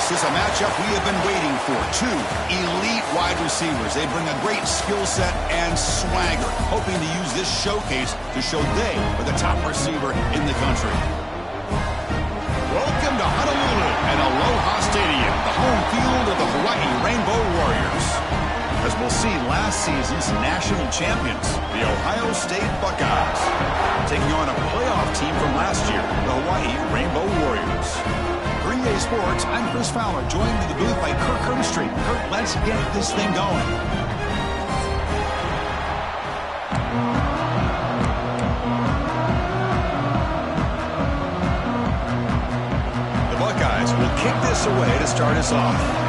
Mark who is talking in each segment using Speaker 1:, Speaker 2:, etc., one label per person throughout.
Speaker 1: This is a matchup we have been waiting for. Two elite wide receivers. They bring a great skill set and swagger, hoping to use this showcase to show they are the top receiver in the country. Welcome to Honolulu and Aloha Stadium, the home field of the Hawaii Rainbow Warriors. As we'll see, last season's national champions, the Ohio State Buckeyes, taking on a playoff team from last year, the Hawaii Rainbow Warriors. Green Day Sports, I'm Chris Fowler, joined in the booth by Kirk Hermstreet. Kirk, let's get this thing going. The Buckeyes will kick this away to start us off.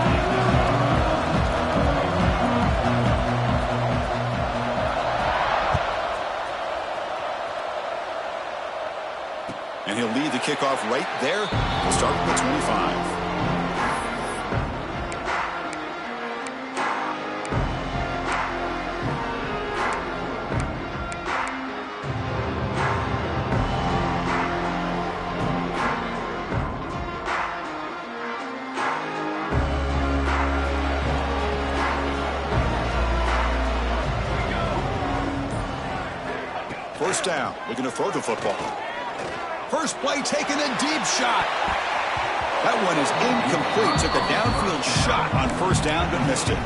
Speaker 1: And he'll lead the kickoff right there. We'll start with the 25. First down. We're going to throw the football. First play taken, a deep shot. That one is incomplete. Took a downfield shot on first down, but missed it.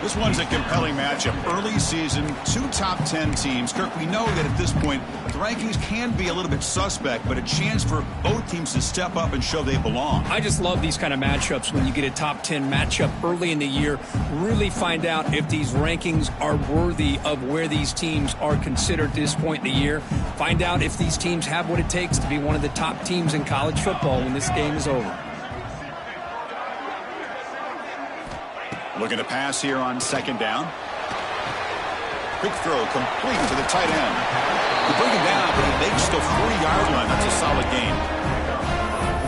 Speaker 1: This one's a compelling matchup. Early season, two top 10 teams. Kirk, we know that at this point, the rankings can be a little bit suspect, but a chance for both teams to step up and show they belong.
Speaker 2: I just love these kind of matchups when you get a top 10 matchup early in the year. Really find out if these rankings are worthy of where these teams are considered at this point in the year. Find out if these teams have what it takes to be one of the top teams in college football when this game is over.
Speaker 1: Looking to pass here on second down. Quick throw complete to the tight end. They bring him down, but he makes the 40-yard line. That's a solid gain.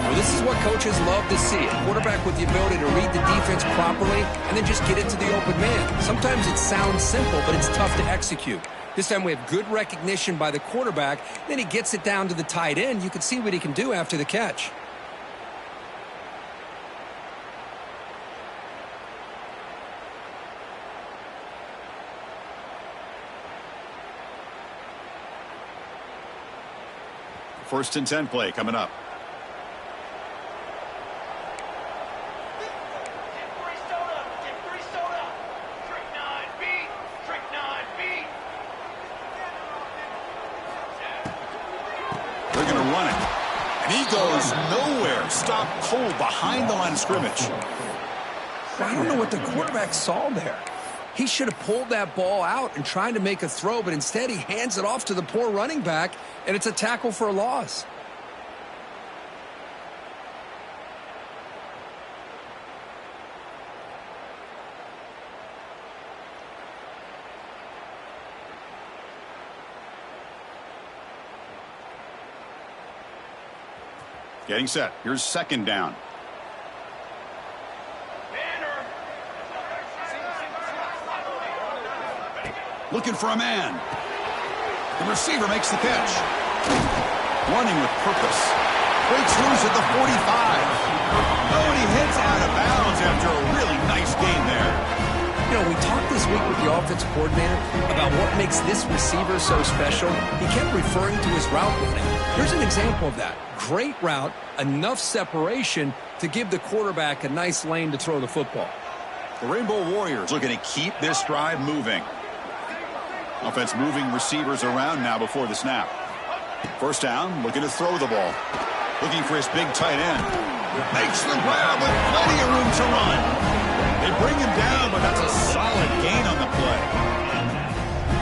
Speaker 2: Well, this is what coaches love to see. A quarterback with the ability to read the defense properly and then just get it to the open man. Sometimes it sounds simple, but it's tough to execute. This time we have good recognition by the quarterback. Then he gets it down to the tight end. You can see what he can do after the catch.
Speaker 1: First and 10 play coming up. They're going to run it. And he goes nowhere. Stop cold behind the line of scrimmage.
Speaker 2: I don't know what the quarterback saw there. He should have pulled that ball out and tried to make a throw, but instead he hands it off to the poor running back, and it's a tackle for a loss.
Speaker 1: Getting set. Here's second down. Looking for a man. The receiver makes the catch. Running with purpose. Breaks loose at the 45. Oh, and he hits out of bounds after a really nice gain there.
Speaker 2: You know, we talked this week with the offensive coordinator about what makes this receiver so special. He kept referring to his route running. Here's an example of that. Great route, enough separation to give the quarterback a nice lane to throw the football.
Speaker 1: The Rainbow Warriors looking to keep this drive moving. Offense moving receivers around now before the snap. First down, looking to throw the ball. Looking for his big tight end. Makes the grab with plenty of room to run. They bring him down, but that's a solid gain on the play.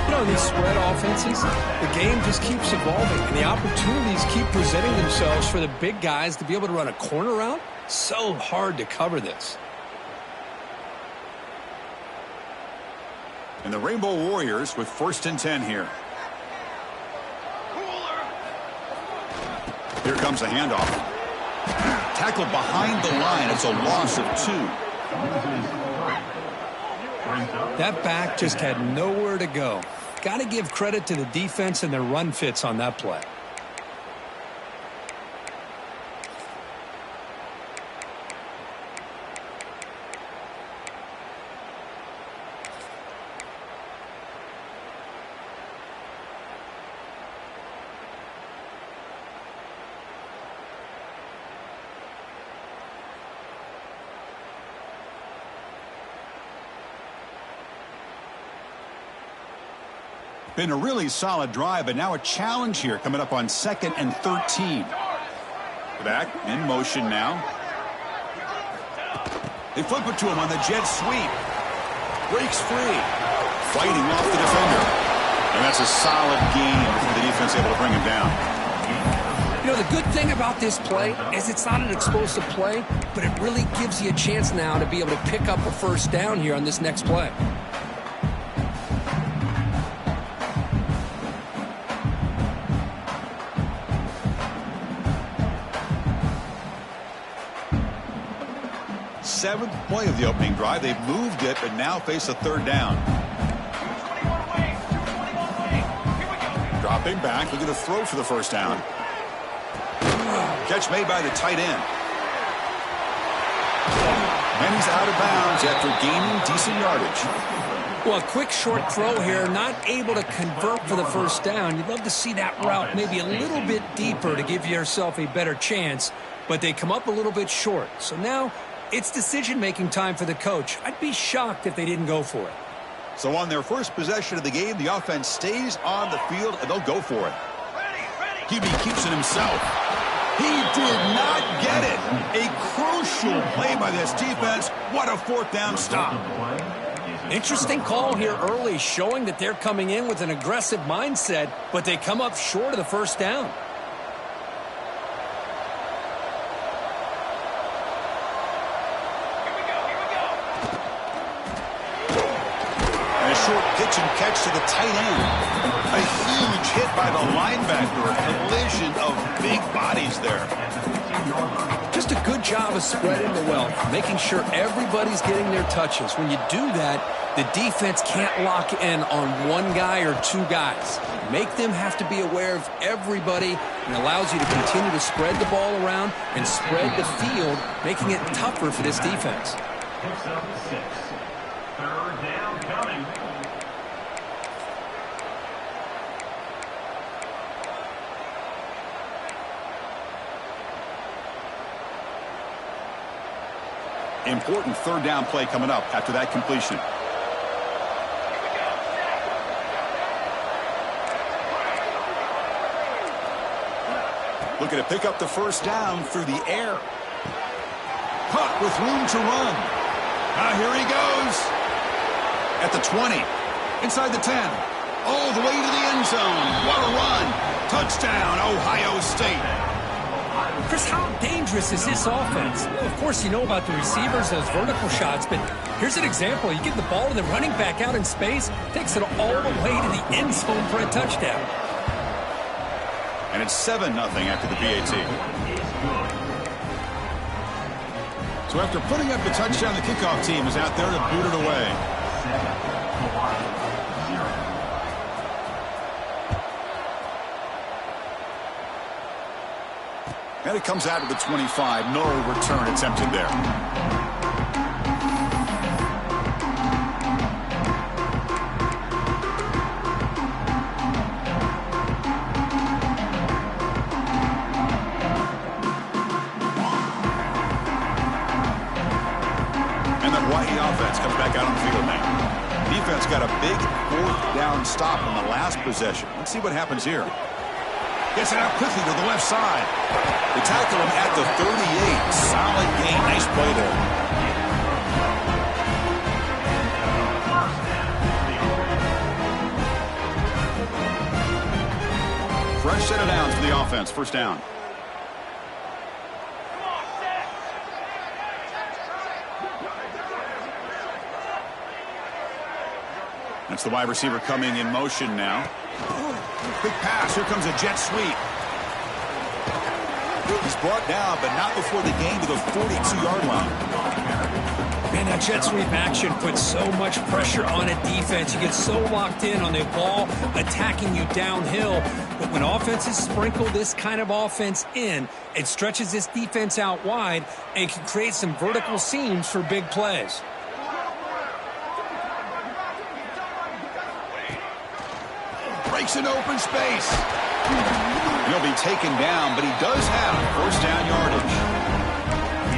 Speaker 2: You In these spread offenses, the game just keeps evolving, and the opportunities keep presenting themselves for the big guys to be able to run a corner route. So hard to cover this.
Speaker 1: And the Rainbow Warriors with 1st and 10 here. Here comes a handoff. Tackled behind the line. It's a loss of 2.
Speaker 2: That back just had nowhere to go. Got to give credit to the defense and their run fits on that play.
Speaker 1: Been a really solid drive, but now a challenge here coming up on 2nd and 13. Back in motion now. They flip it to him on the jet sweep. Breaks free. Fighting off the defender. And that's a solid gain for the defense able to bring him down.
Speaker 2: The good thing about this play is it's not an explosive play, but it really gives you a chance now to be able to pick up a 1st down here on this next play.
Speaker 1: Seventh play of the opening drive. They've moved it, but now face a 3rd down. Dropping back, looking to throw for the 1st down. Catch made by the tight end. And he's out of bounds after gaining decent yardage.
Speaker 2: Well, a quick short throw here, not able to convert for the 1st down. You'd love to see that route maybe a little bit deeper to give yourself a better chance, but they come up a little bit short. So now it's decision-making time for the coach. I'd be shocked if they didn't go for it.
Speaker 1: So on their first possession of the game, the offense stays on the field, and they'll go for it. QB keeps it himself. He did not get it. A crucial play by this defense. What a 4th down stop.
Speaker 2: Interesting call here early, showing that they're coming in with an aggressive mindset, but they come up short of the 1st down.
Speaker 1: Short pitch and catch to the tight end. A huge hit by the linebacker. A collision of big bodies there.
Speaker 2: Just a good job of spreading the wealth, making sure everybody's getting their touches. When you do that, the defense can't lock in on one guy or 2 guys. Make them have to be aware of everybody, and allows you to continue to spread the ball around and spread the field, making it tougher for this defense.
Speaker 3: Picks up 6. 3rd down coming.
Speaker 1: Important 3rd down play coming up after that completion. Looking to pick up the 1st down through the air. Caught with room to run. Now here he goes. At the 20. Inside the 10. All the way to the end zone. What a run. Touchdown, Ohio State.
Speaker 2: Chris, how dangerous is this offense? Well, of course, you know about the receivers, those vertical shots, but here's an example. You get the ball to the running back out in space, takes it all the way to the end zone for a touchdown.
Speaker 1: And it's 7-0 after the PAT. So after putting up the touchdown, the kickoff team is out there to boot it away. And it comes out to the 25. No return attempted there. And the Hawaii offense comes back out on the field now. Defense got a big 4th down stop on the last possession. Let's see what happens here. Gets it out quickly to the left side. They tackle him at the 38. Solid gain. Nice play there. fresh set of downs for the offense. First down. That's the wide receiver coming in motion now. Quick pass. Here comes a jet sweep. He's brought down, but not before the gain to the 42-yard line.
Speaker 2: Man, that jet sweep action puts so much pressure on a defense. You get so locked in on the ball attacking you downhill. But when offenses sprinkle this kind of offense in, it stretches this defense out wide and can create some vertical seams for big plays.
Speaker 1: Breaks an open space. He'll be taken down, but he does have first down yardage.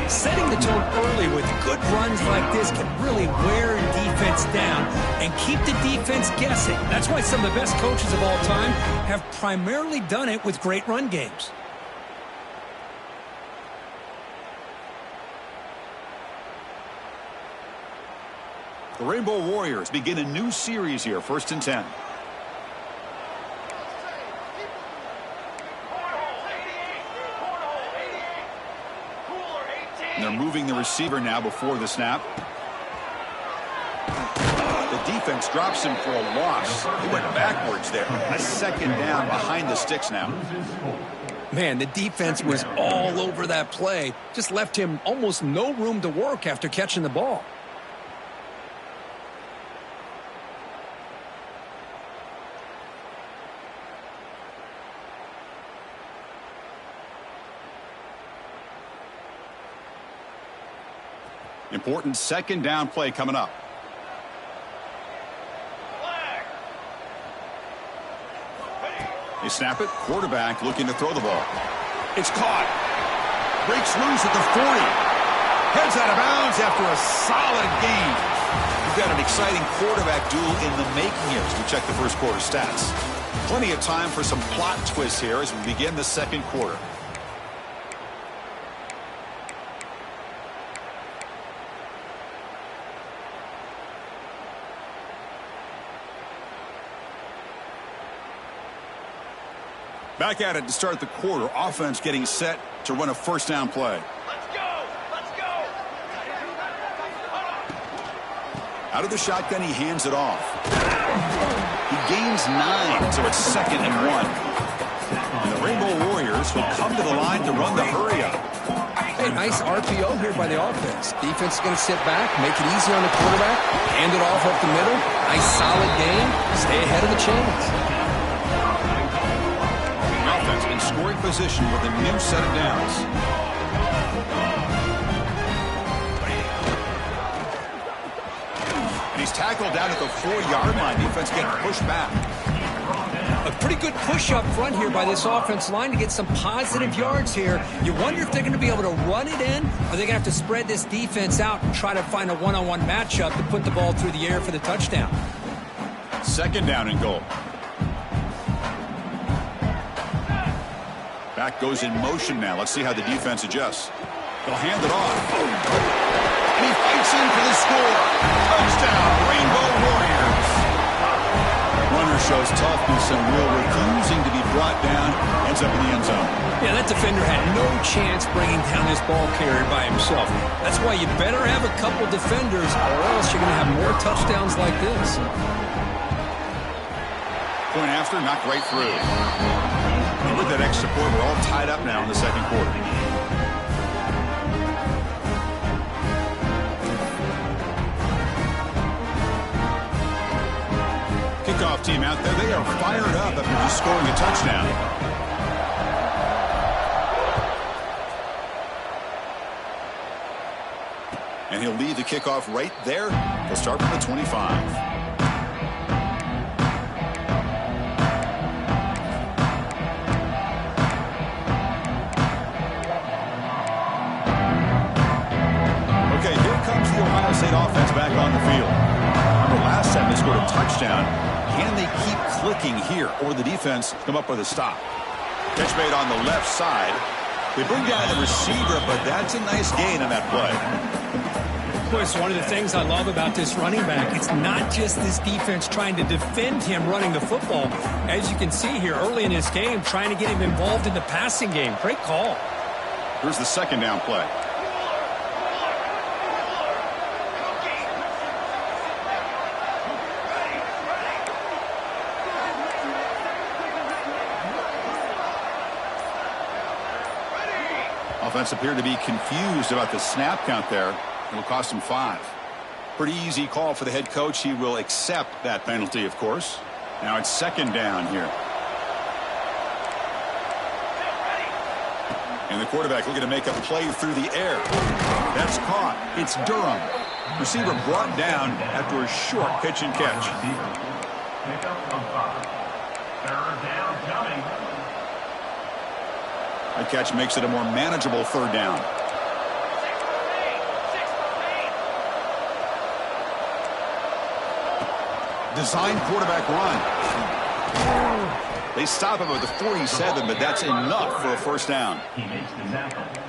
Speaker 2: Setting the tone early with good runs like this can really wear a defense down and keep the defense guessing. That's why some of the best coaches of all time have primarily done it with great run games.
Speaker 1: The Rainbow Warriors begin a new series here, 1st and 10. And they're moving the receiver now before the snap. The defense drops him for a loss. He went backwards there. A second down behind the sticks now.
Speaker 2: Man, the defense was all over that play. Just left him almost no room to work after catching the ball.
Speaker 1: Important second down play coming up. They snap it. Quarterback looking to throw the ball. It's caught. Breaks loose at the 40. Heads out of bounds after a solid gain. We've got an exciting quarterback duel in the making here as we check the first quarter stats. Plenty of time for some plot twists here as we begin the second quarter. Back at it to start the quarter. Offense getting set to run a first down play.
Speaker 3: Let's go! Let's go!
Speaker 1: Out of the shotgun, he hands it off. He gains 9, so it's 2nd and 1. And the Rainbow Warriors will come to the line to run the hurry-up.
Speaker 2: Hey, nice RPO here by the offense. Defense is going to sit back, make it easy on the quarterback, hand it off up the middle. Nice solid game. Stay ahead of the chains.
Speaker 1: In scoring position with a new set of downs. And he's tackled down at the 4-yard line. Defense getting pushed back.
Speaker 2: A pretty good push up front here by this offense line to get some positive yards here. You wonder if they're going to be able to run it in, or they're going to have to spread this defense out and try to find a one-on-one matchup to put the ball through the air for the touchdown.
Speaker 1: 2nd down and goal. Back goes in motion now. Let's see how the defense adjusts. They'll hand it off. And he fights in for the score. Touchdown, Rainbow Warriors. Runner shows toughness and will, refusing to be brought down. Ends up in the end zone.
Speaker 2: Yeah, that defender had no chance bringing down this ball carrier by himself. That's why you better have a couple defenders, or else you're going to have more touchdowns like this.
Speaker 1: Point after, knocked right through. And with that extra point, we're all tied up now in the second quarter. Kickoff team out there. They are fired up after just scoring a touchdown. And he'll lead the kickoff right there. They'll start from the 25. State offense back on the field. Remember last time they scored a touchdown. Can they keep clicking here, or the defense come up with a stop? Catch made on the left side. They bring down the receiver, but that's a nice gain on that play.
Speaker 4: Boy, it's one of the things I love about this running back. It's not just this defense trying to defend him running the football. As you can see here early in this game, trying to get him involved in the passing game. Great call.
Speaker 1: Here's the second down play. Offense appeared to be confused about the snap count there. It'll cost him 5. Pretty easy call for the head coach. He will accept that penalty, of course. Now it's second down here. And the quarterback looking to make a play through the air. That's caught. It's Durham. Receiver brought down after a short pitch and catch.
Speaker 3: Pickup of 5. Third down coming.
Speaker 1: That catch makes it a more manageable third down. Design quarterback run. They stop him at the 47, but that's enough for a first down.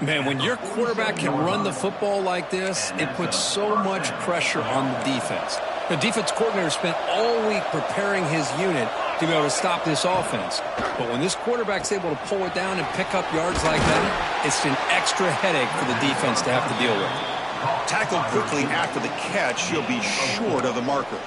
Speaker 2: Man, when your quarterback can run the football like this, it puts so much pressure on the defense. The defense coordinator spent all week preparing his unit to be able to stop this offense. But when this quarterback's able to pull it down and pick up yards like that, it's an extra headache for the defense to have to deal with.
Speaker 1: Tackled quickly after the catch, he'll be short of the marker.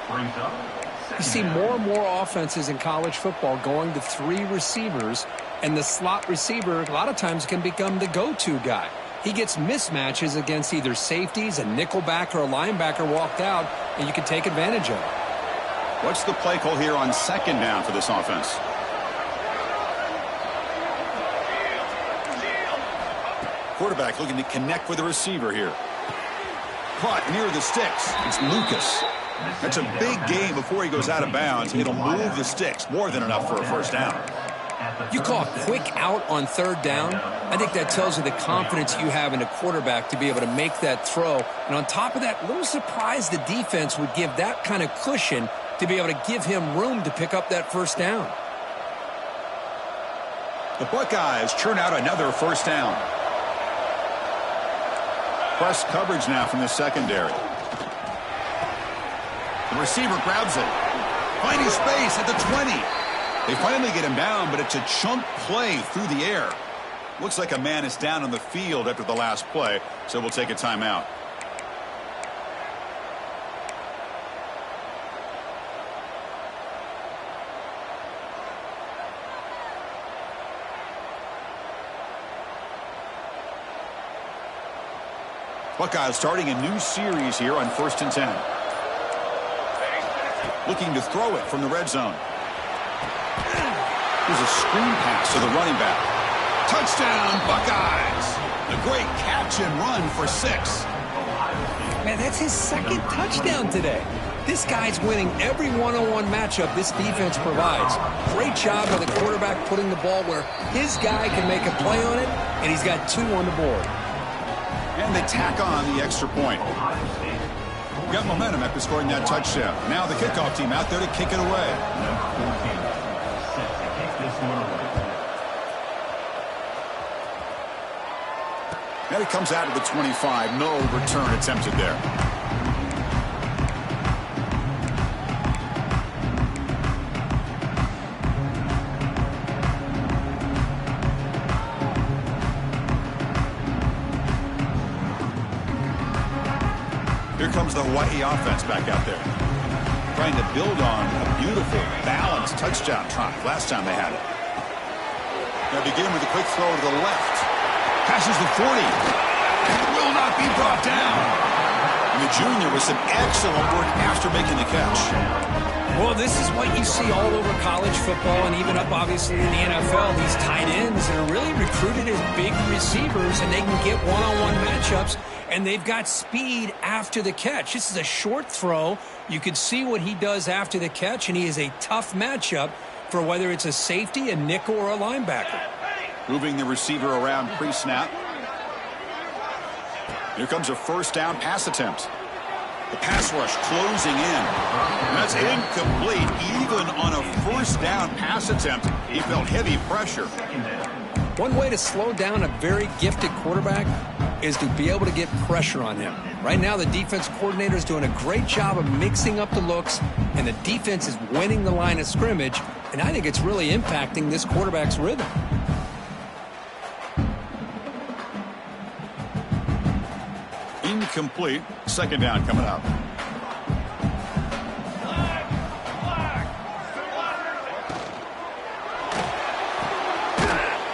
Speaker 2: You see more and more offenses in college football going to 3 receivers, and the slot receiver a lot of times can become the go-to guy. He gets mismatches against either safeties, a nickelback, or a linebacker walked out, and you can take advantage of it.
Speaker 1: What's the play call here on second down for this offense? Quarterback looking to connect with the receiver here. Caught near the sticks. It's Lucas. That's a big gain before he goes out of bounds. It'll move the sticks. More than enough for a first down.
Speaker 2: You call a quick out on third down. I think that tells you the confidence you have in a quarterback to be able to make that throw. And on top of that, a little surprised the defense would give that kind of cushion to be able to give him room to pick up that first down.
Speaker 1: The Buckeyes churn out another first down. Press coverage now from the secondary. The receiver grabs it. Finding space at the 20. They finally get him down, but it's a chunk play through the air. Looks like a man is down on the field after the last play, so we'll take a timeout. Buckeyes starting a new series here on 1st and 10. Looking to throw it from the red zone. Here's a screen pass to the running back. Touchdown, Buckeyes! A great catch and run for 6.
Speaker 2: Man, that's his second touchdown today. This guy's winning every one-on-one matchup this defense provides. Great job by the quarterback putting the ball where his guy can make a play on it, and he's got 2 on the board.
Speaker 1: And they tack on the extra point. Got momentum after scoring that touchdown. Now the kickoff team out there to kick it away. And it comes out of the 25. No return attempted there. Here comes the Hawaii offense back out there. Trying to build on a beautiful, balanced touchdown drive last time they had it. Now begin with a quick throw to the left. Passes the 40. And it will not be brought down. And the junior with some excellent work after making the catch.
Speaker 2: Well, this is what you see all over college football and even up, obviously, in the NFL. These tight ends that are really recruited as big receivers, and they can get one-on-one matchups, and they've got speed after the catch. This is a short throw. You can see what he does after the catch, and he is a tough matchup for whether it's a safety, a nickel, or a linebacker.
Speaker 1: Moving the receiver around pre-snap. Here comes a first down pass attempt. The pass rush closing in. And that's incomplete. Even on a first down pass attempt, he felt heavy pressure.
Speaker 2: One way to slow down a very gifted quarterback is to be able to get pressure on him. Right now, the defense coordinator is doing a great job of mixing up the looks, and the defense is winning the line of scrimmage, and I think it's really impacting this quarterback's rhythm.
Speaker 1: Incomplete. Second down coming up.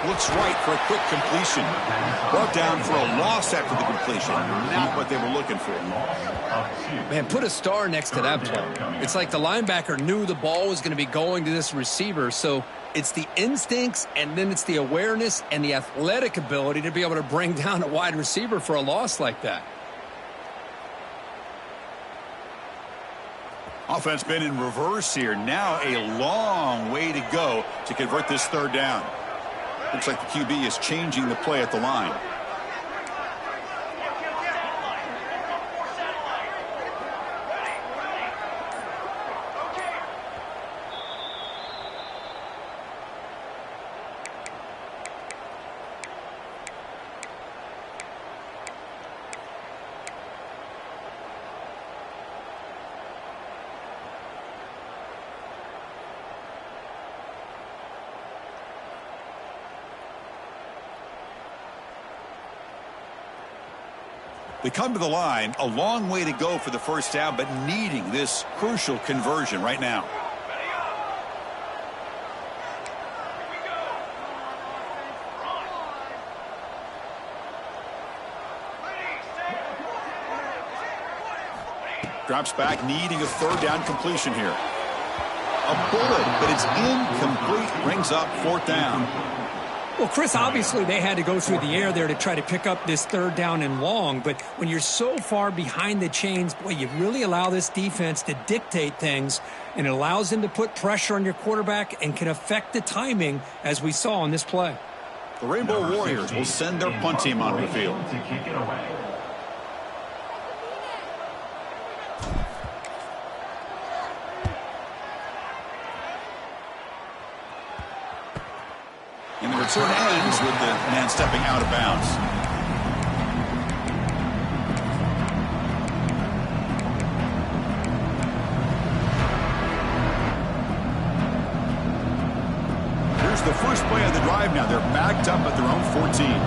Speaker 1: Looks right for a quick completion. Brought down for a loss after the completion. Not what they were looking for.
Speaker 2: Man, put a star next to that play. It's like the linebacker knew the ball was going to be going to this receiver, so it's the instincts, and then it's the awareness and the athletic ability to be able to bring down a wide receiver for a loss like that.
Speaker 1: Offense been in reverse here. Now a long way to go to convert this third down. Looks like the QB is changing the play at the line. They come to the line, a long way to go for the first down, but needing this crucial conversion right now. Drops back, needing a third down completion here. A bullet, but it's incomplete. Brings up fourth down.
Speaker 4: Well, Chris, obviously they had to go through the air there to try to pick up this third down and long, but when you're so far behind the chains, boy, you really allow this defense to dictate things, and it allows them to put pressure on your quarterback and can affect the timing, as we saw on this play.
Speaker 1: The Rainbow Warriors will send their punt team on the field.
Speaker 3: To kick it away.
Speaker 1: And the return ends with the man stepping out of bounds. Here's the first play of the drive now. They're backed up at their own 14.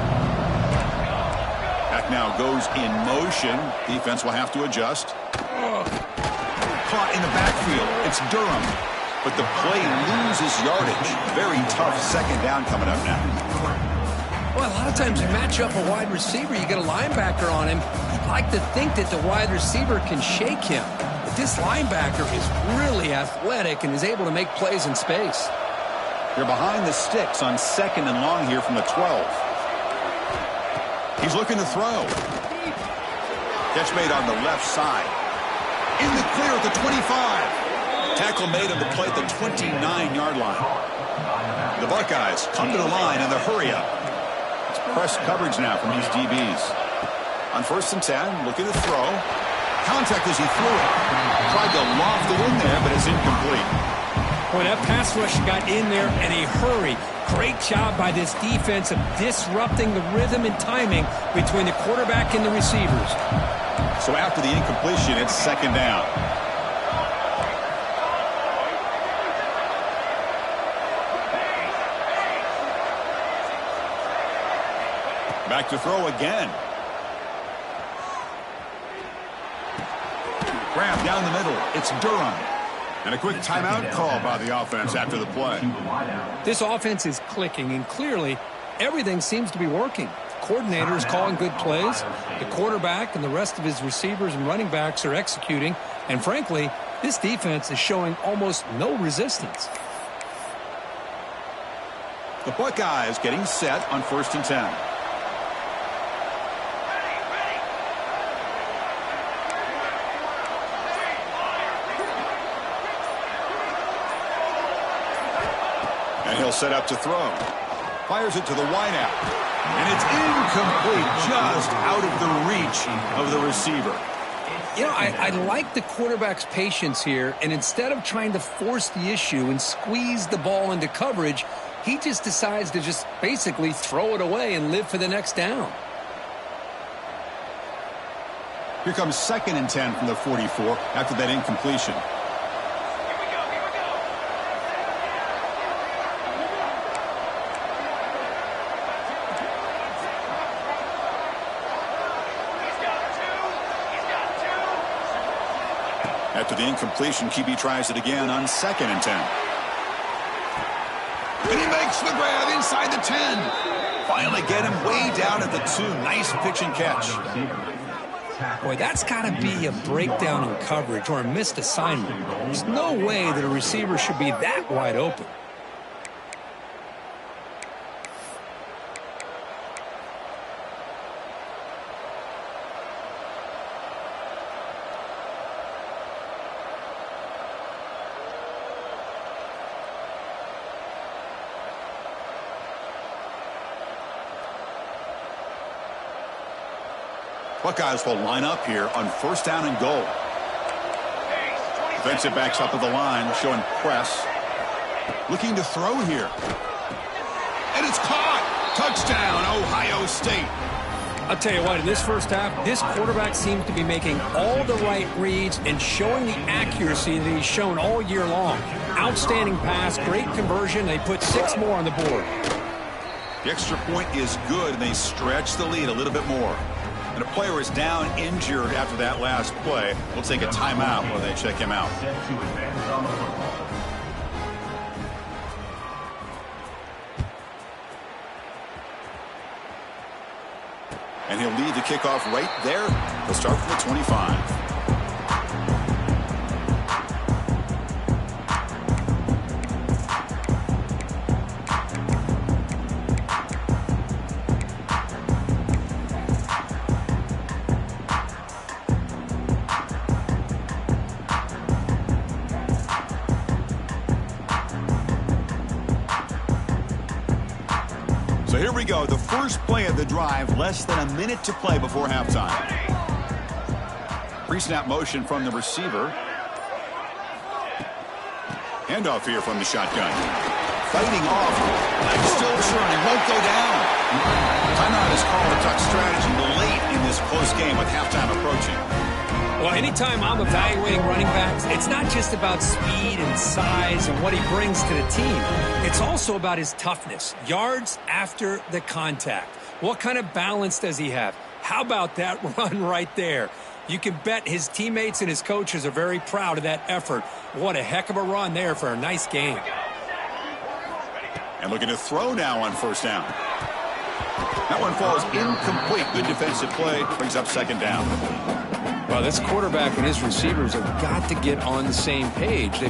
Speaker 1: Back now goes in motion. Defense will have to adjust. Caught in the backfield. It's Durham. But the play loses yardage. Very tough second down coming up now.
Speaker 2: Well, a lot of times you match up a wide receiver, you get a linebacker on him. You'd like to think that the wide receiver can shake him. But this linebacker is really athletic and is able to make plays in space.
Speaker 1: You're behind the sticks on second and long here from the 12. He's looking to throw. Catch made on the left side. In the clear at the 25. Tackle made on the play at the 29-yard line. The Buckeyes come to the line in the hurry-up. It's press coverage now from these DBs. On 1st and 10, looking to throw. Contact as he threw it. Tried to loft it in there, but it's incomplete.
Speaker 4: Boy, that pass rush got in there in a hurry. Great job by this defense of disrupting the rhythm and timing between the quarterback and the receivers.
Speaker 1: So after the incompletion, it's second down. Back to throw again. Grab down the middle. It's Durham. And a quick timeout call by the offense after the play.
Speaker 4: This offense is clicking, and clearly everything seems to be working. The coordinator is calling good plays. The quarterback and the rest of his receivers and running backs are executing. And frankly, this defense is showing almost no resistance.
Speaker 1: The Buckeyes getting set on 1st and 10. And he'll set up to throw. Fires it to the wideout. And it's incomplete, just out of the reach of the receiver.
Speaker 2: You know, I like the quarterback's patience here, and instead of trying to force the issue and squeeze the ball into coverage, he just decides to just basically throw it away and live for the next down.
Speaker 1: Here comes 2nd and 10 from the 44 after that incompletion. After the incompletion, QB tries it again on 2nd and 10. And he makes the grab inside the 10. Finally get him way down at the 2. Nice pitch and catch.
Speaker 4: Boy, that's got to be a breakdown in coverage or a missed assignment. There's no way that a receiver should be that wide open.
Speaker 1: Buckeyes will line up here on 1st down and goal. Defensive backs up at the line, showing press. Looking to throw here. And it's caught. Touchdown, Ohio State.
Speaker 4: I'll tell you what, in this first half, this quarterback seems to be making all the right reads and showing the accuracy that he's shown all year long. Outstanding pass, great conversion. They put 6 more on the board.
Speaker 1: The extra point is good, and they stretch the lead a little bit more. And a player is down injured after that last play. We'll take a timeout while they check him out. And he'll lead the kickoff right there. He'll start from the 25. So here we go, the first play of the drive, less than a minute to play before halftime. Pre-snap motion from the receiver. Handoff here from the shotgun. Fighting off, legs still churning, won't go down. Timeout is called to talk strategy late in this close game with halftime approaching.
Speaker 4: Well, anytime I'm evaluating running backs, it's not just about speed and size and what he brings to the team. It's also about his toughness, yards after the contact. What kind of balance does he have? How about that run right there? You can bet his teammates and his coaches are very proud of that effort. What a heck of a run there for a nice game.
Speaker 1: And looking to throw now on 1st down. That one falls incomplete. Good defensive play. Brings up 2nd down.
Speaker 4: Well, this quarterback and his receivers have got to get on the same page.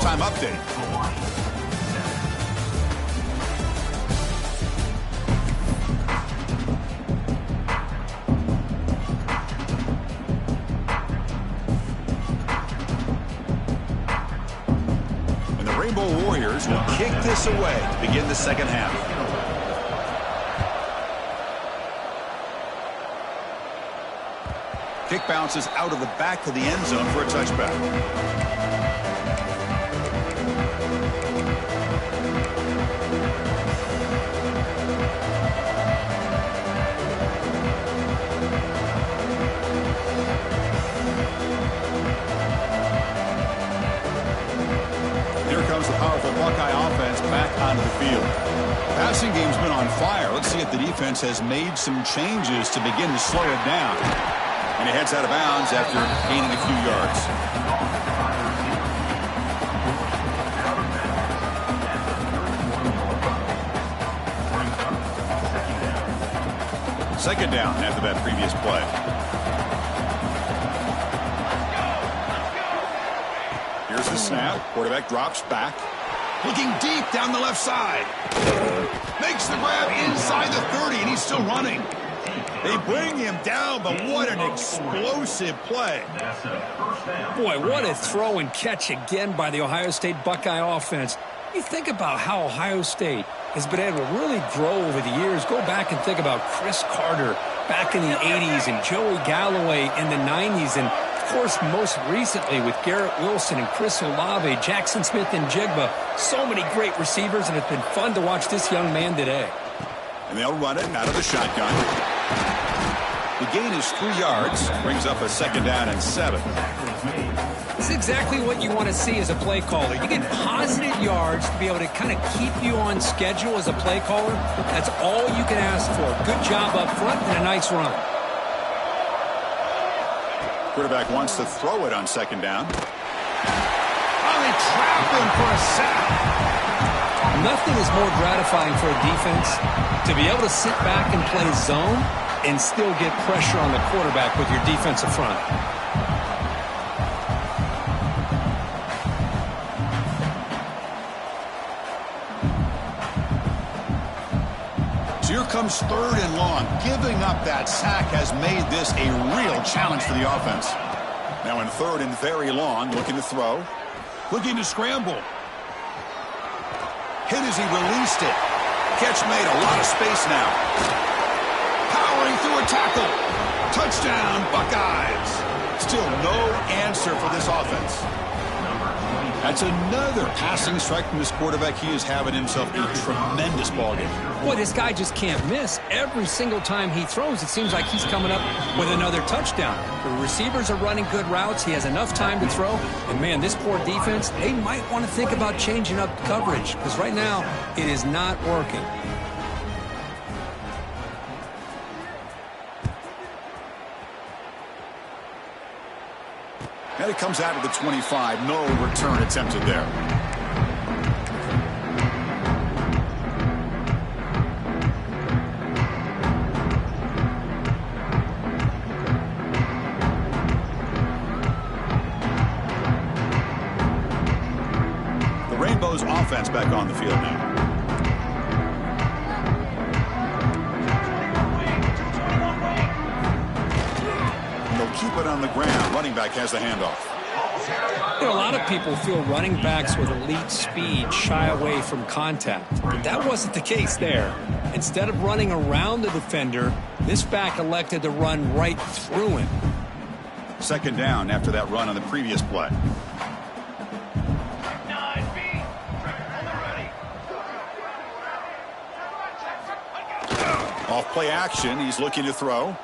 Speaker 1: halftime update. And the Rainbow Warriors will kick this away to begin the second half. Kick bounces out of the back of the end zone for a touchback. Here comes the powerful Buckeye offense back onto the field. Passing game's been on fire. Let's see if the defense has made some changes to begin to slow it down. And he heads out of bounds after gaining a few yards. Second down after that previous play. Here's the snap. Quarterback drops back. Looking deep down the left side. Makes the grab inside the 30, and he's still running. They bring him down, but what an explosive play.
Speaker 4: Boy, what a throw and catch again by the Ohio State Buckeye offense. You think about how Ohio State has been able to really grow over the years. Go back and think about Chris Carter back in the 80s and Joey Galloway in the 90s. And, of course, most recently with Garrett Wilson and Chris Olave, Jackson Smith and Jigba. So many great receivers, and it's been fun to watch this young man today.
Speaker 1: And they'll run it out of the shotgun. The gain is 3 yards, brings up a second down and 7.
Speaker 4: This is exactly what you want to see as a play caller. You get positive yards to be able to kind of keep you on schedule as a play caller. That's all you can ask for. Good job up front and a nice run.
Speaker 1: Quarterback wants to throw it on second down. Oh, they trap him for a sack.
Speaker 4: Nothing is more gratifying for a defense to be able to sit back and play zone and still get pressure on the quarterback with your defensive front.
Speaker 1: So here comes third and long. Giving up that sack has made this a real challenge for the offense. Now in third and very long, looking to throw. Looking to scramble. Hit as he released it. Catch made, a lot of space now. Powering through a tackle. Touchdown, Buckeyes. Still no answer for this offense. That's another passing strike from this quarterback. He is having himself a tremendous ballgame.
Speaker 4: Boy, this guy just can't miss. Every single time he throws, it seems like he's coming up with another touchdown. The receivers are running good routes. He has enough time to throw. And, man, this poor defense, they might want to think about changing up coverage because right now it is not working.
Speaker 1: And it comes out of the 25. No return attempted there. The Rainbows offense back on the field now. Keep it on the ground. Running back has the handoff.
Speaker 4: You know, a lot of people feel running backs with elite speed shy away from contact. But that wasn't the case there. Instead of running around the defender, this back elected to run right through him.
Speaker 1: Second down after that run on the previous play. Off play action. He's looking to throw.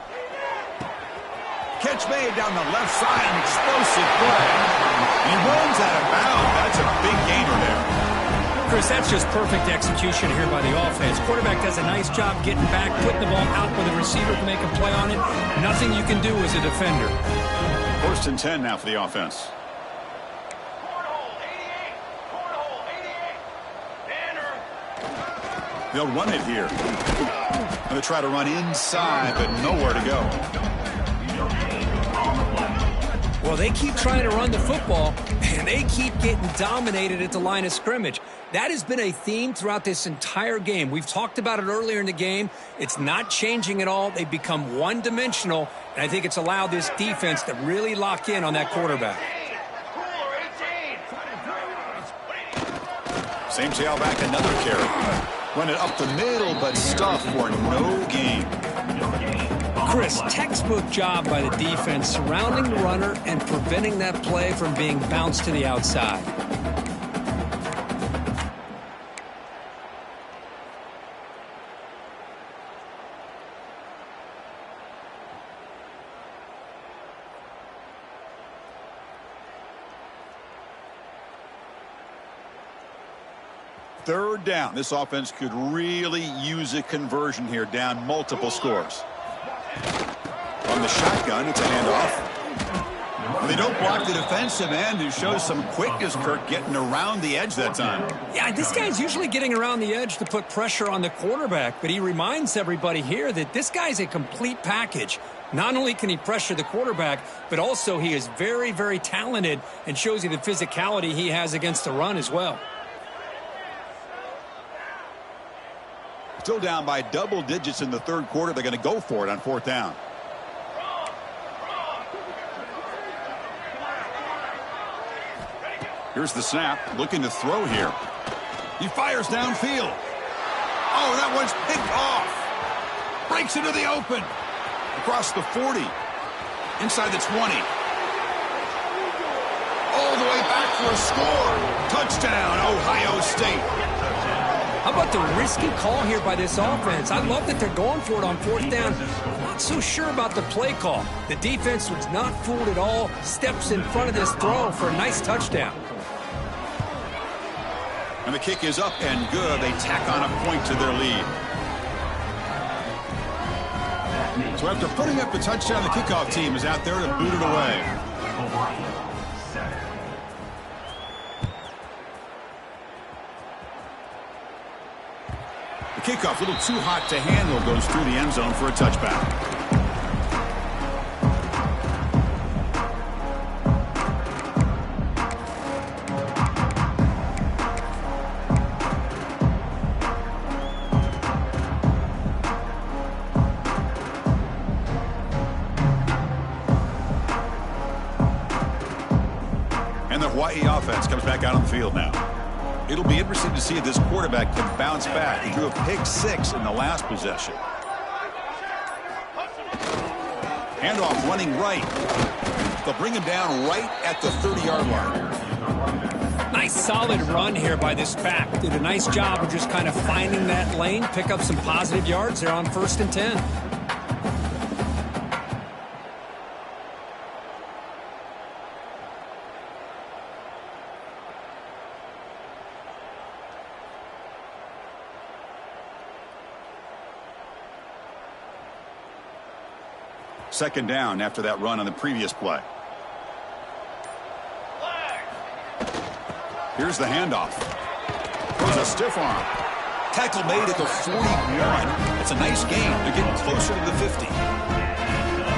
Speaker 1: Catch made down the left side, an explosive play. He runs out of bounds. That's a big gainer there.
Speaker 4: Chris, that's just perfect execution here by the offense. Quarterback does a nice job getting back, putting the ball out where the receiver can make a play on it. Nothing you can do as a defender.
Speaker 1: First and 10 now for the offense. They'll run it here. They'll try to run inside, but nowhere to go.
Speaker 4: Well, they keep trying to run the football, and they keep getting dominated at the line of scrimmage. That has been a theme throughout this entire game. We've talked about it earlier in the game. It's not changing at all. They've become one-dimensional, and I think it's allowed this defense to really lock in on that quarterback.
Speaker 1: Same tailback, another carry. Run it up the middle, but stuffed for no gain.
Speaker 4: Chris, textbook job by the defense surrounding the runner and preventing that play from being bounced to the outside.
Speaker 1: Third down. This offense could really use a conversion here, down multiple scores. On the shotgun, it's a handoff. And they don't block the defensive end, who shows some quickness, Kirk, getting around the edge that time.
Speaker 4: Yeah, this guy's usually getting around the edge to put pressure on the quarterback, but he reminds everybody here that this guy's a complete package. Not only can he pressure the quarterback, but also he is very, very talented and shows you the physicality he has against the run as well.
Speaker 1: Still down by double digits in the third quarter. They're going to go for it on fourth down. Here's the snap, looking to throw here. He fires downfield. Oh, that one's picked off. Breaks into the open. Across the 40. Inside the 20. All the way back for a score. Touchdown, Ohio State.
Speaker 4: How about the risky call here by this offense? I love that they're going for it on fourth down. I'm not so sure about the play call. The defense was not fooled at all. Steps in front of this throw for a nice touchdown.
Speaker 1: And the kick is up and good. They tack on a point to their lead. So after putting up the touchdown, the kickoff team is out there to boot it away. The kickoff, a little too hot to handle, goes through the end zone for a touchback. And the Hawaii offense comes back out on the field now. It'll be interesting to see if this quarterback can bounce back. He drew a pick 6 in the last possession. Handoff running right. They'll bring him down right at the 30-yard line.
Speaker 4: Nice solid run here by this back. Did a nice job of just kind of finding that lane, pick up some positive yards there on 1st and 10.
Speaker 1: Second down after that run on the previous play. Here's the handoff. Throws a stiff arm. Tackle made at the 41. It's a nice gain. They're getting closer to the 50.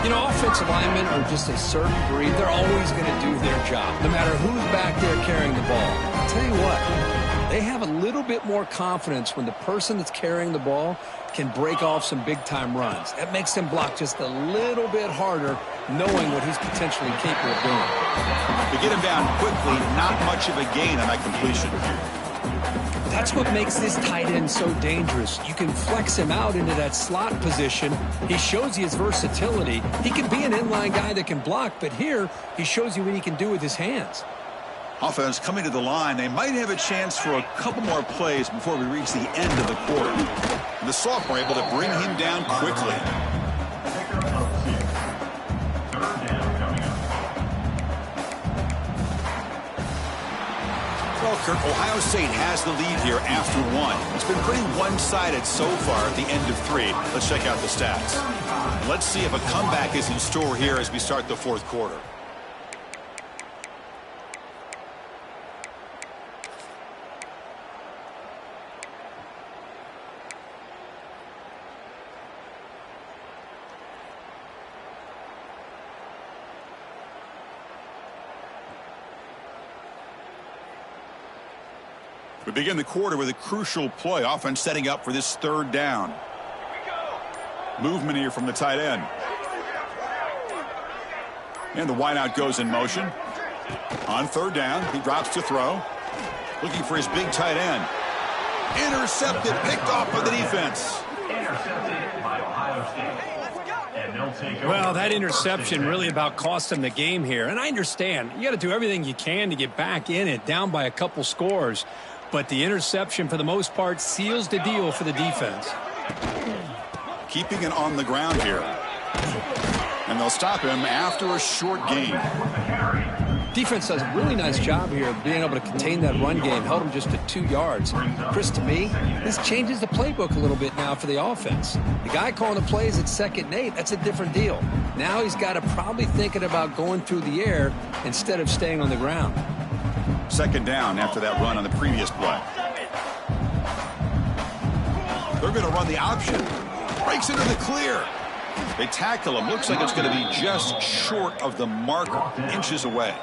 Speaker 4: You know, offensive linemen are just a certain breed. They're always going to do their job, no matter who's back there carrying the ball. I'll tell you what, they have a little bit more confidence when the person that's carrying the ball can break off some big-time runs. That makes them block just a little bit harder, knowing what he's potentially capable of doing.
Speaker 1: To get him down quickly, not much of a gain on that completion.
Speaker 4: That's what makes this tight end so dangerous. You can flex him out into that slot position. He shows you his versatility. He can be an inline guy that can block, but here he shows you what he can do with his hands.
Speaker 1: Offense coming to the line. They might have a chance for a couple more plays before we reach the end of the quarter. And the sophomore able to bring him down quickly. Well, Kirk, Ohio State has the lead here after one. It's been pretty one-sided so far at the end of 3. Let's check out the stats. Let's see if a comeback is in store here as we start the fourth quarter. We begin the quarter with a crucial play. Offense setting up for this third down. Movement here from the tight end. And the wideout goes in motion. On third down, he drops to throw. Looking for his big tight end. Intercepted, picked off by the defense.
Speaker 3: Intercepted by Ohio State. And they'll take over.
Speaker 4: Well, that interception really about cost them the game here. And I understand. You got to do everything you can to get back in it, down by a couple scores. But the interception, for the most part, seals the deal for the defense.
Speaker 1: Keeping it on the ground here. And they'll stop him after a short gain.
Speaker 2: Defense does a really nice job here of being able to contain that run game. Held him just to 2 yards. Chris, to me, this changes the playbook a little bit now for the offense. The guy calling the plays at 2nd and 8, that's a different deal. Now he's got to probably thinking about going through the air instead of staying on the ground.
Speaker 1: 2nd down after that run on the previous play. They're going to run the option. Breaks into the clear. They tackle him. Looks like it's going to be just short of the marker, inches away.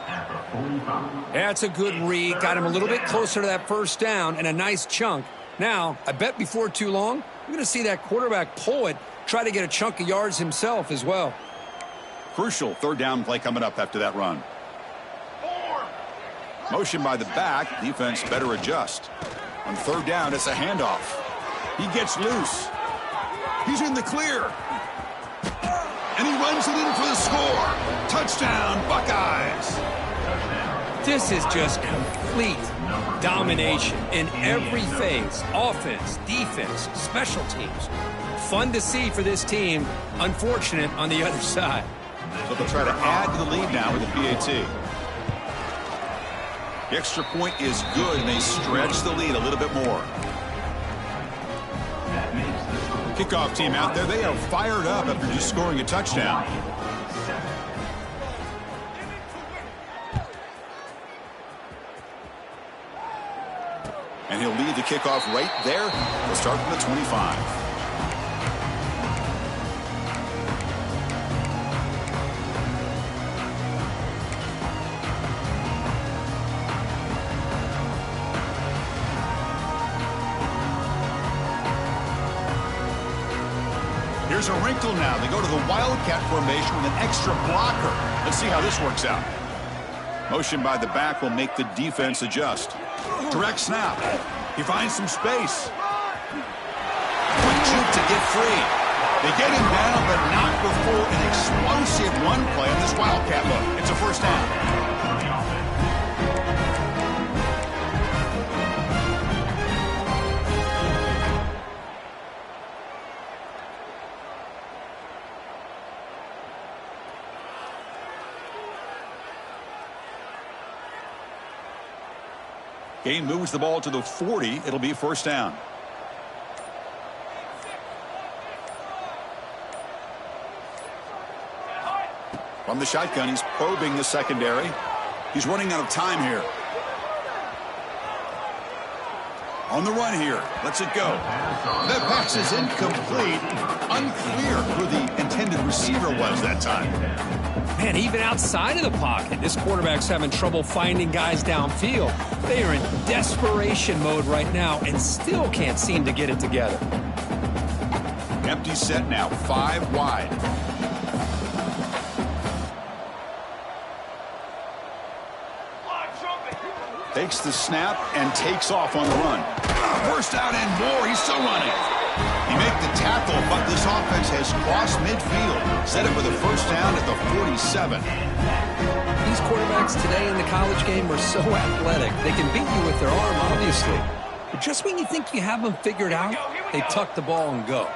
Speaker 2: That's a good read. Got him a little bit closer to that first down and a nice chunk. Now, I bet before too long, we're going to see that quarterback pull it, try to get a chunk of yards himself as well.
Speaker 1: Crucial third down play coming up after that run. Motion by the back. Defense better adjust. On third down, it's a handoff. He gets loose. He's in the clear. And he runs it in for the score. Touchdown, Buckeyes.
Speaker 4: This is just complete domination in every phase. Offense, defense, special teams. Fun to see for this team. Unfortunate on the other side.
Speaker 1: So they'll try to add to the lead now with the PAT. The extra point is good, and they stretch the lead a little bit more. Kickoff team out there, they are fired up after just scoring a touchdown. And he'll lead the kickoff right there. They'll start from the 25. Here's a wrinkle now. They go to the Wildcat formation with an extra blocker. Let's see how this works out. Motion by the back will make the defense adjust. Direct snap. He finds some space. Quick juke to get free. They get him down, but not before an explosive run play on this Wildcat look. It's a first down. Game moves the ball to the 40. It'll be first down. From the shotgun, he's probing the secondary. He's running out of time here. On the run here. Lets it go. That pass is incomplete. Unclear who the intended receiver was that time.
Speaker 4: Man, even outside of the pocket, this quarterback's having trouble finding guys downfield. They are in desperation mode right now and still can't seem to get it together.
Speaker 1: Empty set now, 5 wide. Takes the snap and takes off on the run. First out and more. He's still running. He make the tackle, but this offense has crossed midfield. Set it with a first down at the 47.
Speaker 2: These quarterbacks today in the college game are so athletic. They can beat you with their arm, obviously. But just when you think you have them figured out, they tuck the ball and go.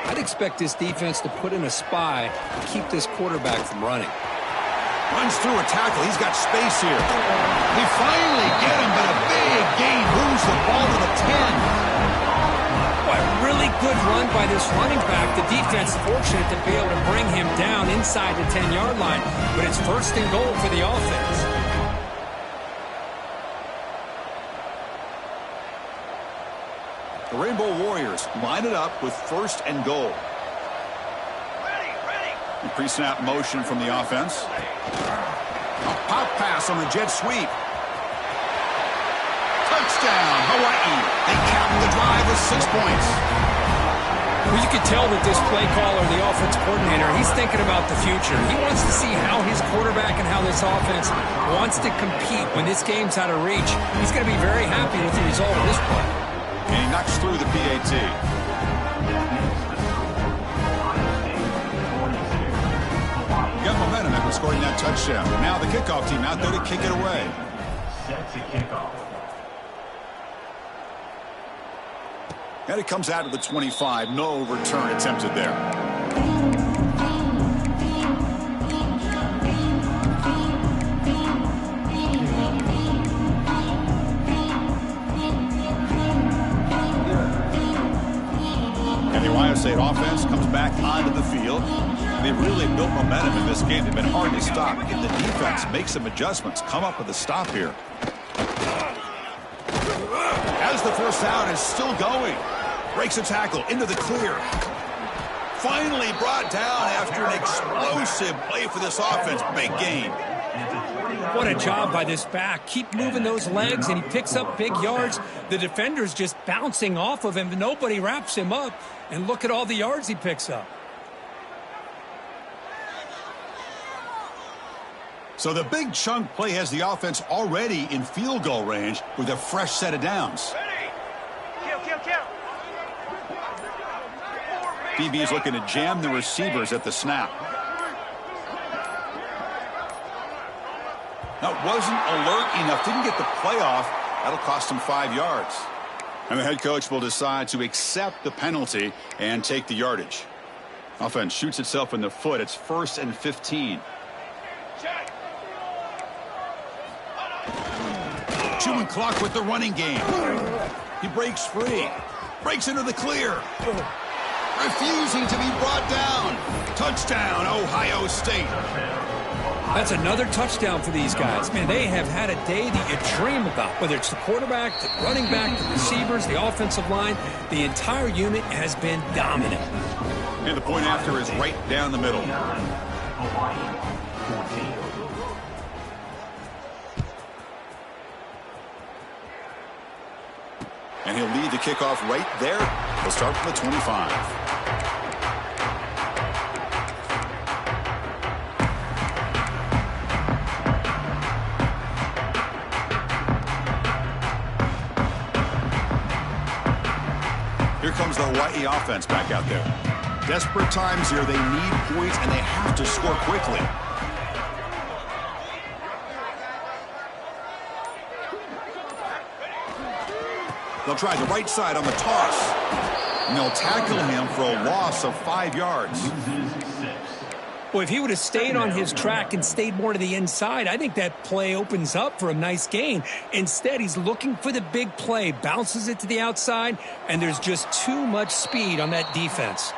Speaker 2: I'd expect this defense to put in a spy to keep this quarterback from running.
Speaker 1: Runs through a tackle. He's got space here. They finally get him, but a big gain moves the ball to the 10.
Speaker 4: Boy, really good run by this running back. The defense fortunate to be able to bring him down inside the 10-yard line, but it's first and goal for the offense.
Speaker 1: The Rainbow Warriors line it up with first and goal. The pre-snap motion from the offense. A pop pass on the jet sweep. Touchdown, Hawaii. They cap the drive with 6 points.
Speaker 4: Well, you can tell that this play caller, the offense coordinator, he's thinking about the future. He wants to see how his quarterback and how this offense wants to compete when this game's out of reach. He's going to be very happy with the result of this play.
Speaker 1: And he knocks through the PAT. Got momentum after scoring that touchdown. Now the kickoff team out there to kick it away.
Speaker 3: Set to kickoff.
Speaker 1: And it comes out of the 25. No return attempted there. And the Ohio State offense comes back onto the field. They've really built momentum in this game. They've been hard to stop. Get the defense, make some adjustments, come up with a stop here. As the first down is still going. Breaks a tackle into the clear. Finally brought down after an explosive play for this offense. Big gain.
Speaker 4: What a job by this back. Keep moving those legs, and he picks up big yards. The defender's just bouncing off of him. Nobody wraps him up. And look at all the yards he picks up.
Speaker 1: So the big chunk play has the offense already in field goal range with a fresh set of downs. DB is looking to jam the receivers at the snap. That wasn't alert enough. Didn't get the play off. That'll cost him 5 yards. And the head coach will decide to accept the penalty and take the yardage. Offense shoots itself in the foot. It's 1st and 15. Chewing clock with the running game. He breaks free. Breaks into the clear. Refusing to be brought down. Touchdown, Ohio State.
Speaker 4: That's another touchdown for these guys. Man, they have had a day that you dream about. Whether it's the quarterback, the running back, the receivers, the offensive line, the entire unit has been dominant.
Speaker 1: And the point after is right down the middle. And he'll lead the kickoff right there. He'll start from the 25. Here comes the Hawaii offense back out there. Desperate times here. They need points, and they have to score quickly. They'll try the right side on the toss. And they'll tackle him for a loss of 5 yards.
Speaker 4: Well, if he would have stayed on his track and stayed more to the inside, I think that play opens up for a nice gain. Instead, he's looking for the big play, bounces it to the outside, and there's just too much speed on that defense.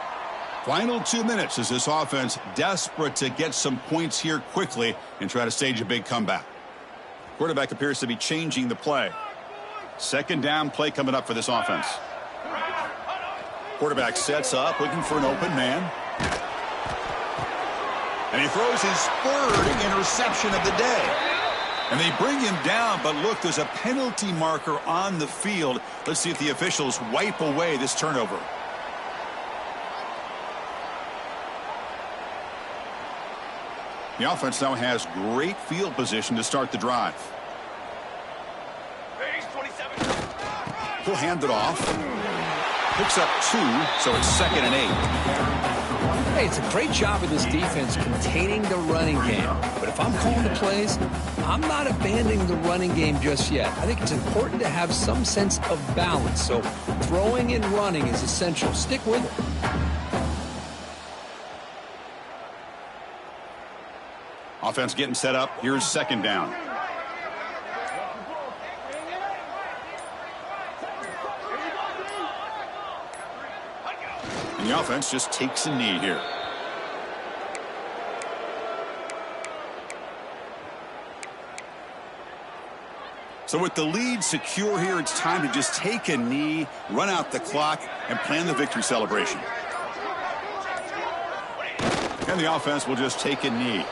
Speaker 1: Final 2 minutes as this offense desperate to get some points here quickly and try to stage a big comeback. Quarterback appears to be changing the play. Second down play coming up for this offense. Quarterback sets up, looking for an open man. And he throws his 3rd interception of the day. And they bring him down, but look, there's a penalty marker on the field. Let's see if the officials wipe away this turnover. The offense now has great field position to start the drive. He'll hand it off. Picks up 2, so it's 2nd and 8.
Speaker 4: Hey, it's a great job of this defense containing the running game. But if I'm calling the plays, I'm not abandoning the running game just yet. I think it's important to have some sense of balance. So throwing and running is essential. Stick with it.
Speaker 1: Offense getting set up. Here's 2nd down. And the offense just takes a knee here. So with the lead secure here, it's time to just take a knee, run out the clock, and plan the victory celebration. And the offense will just take a knee.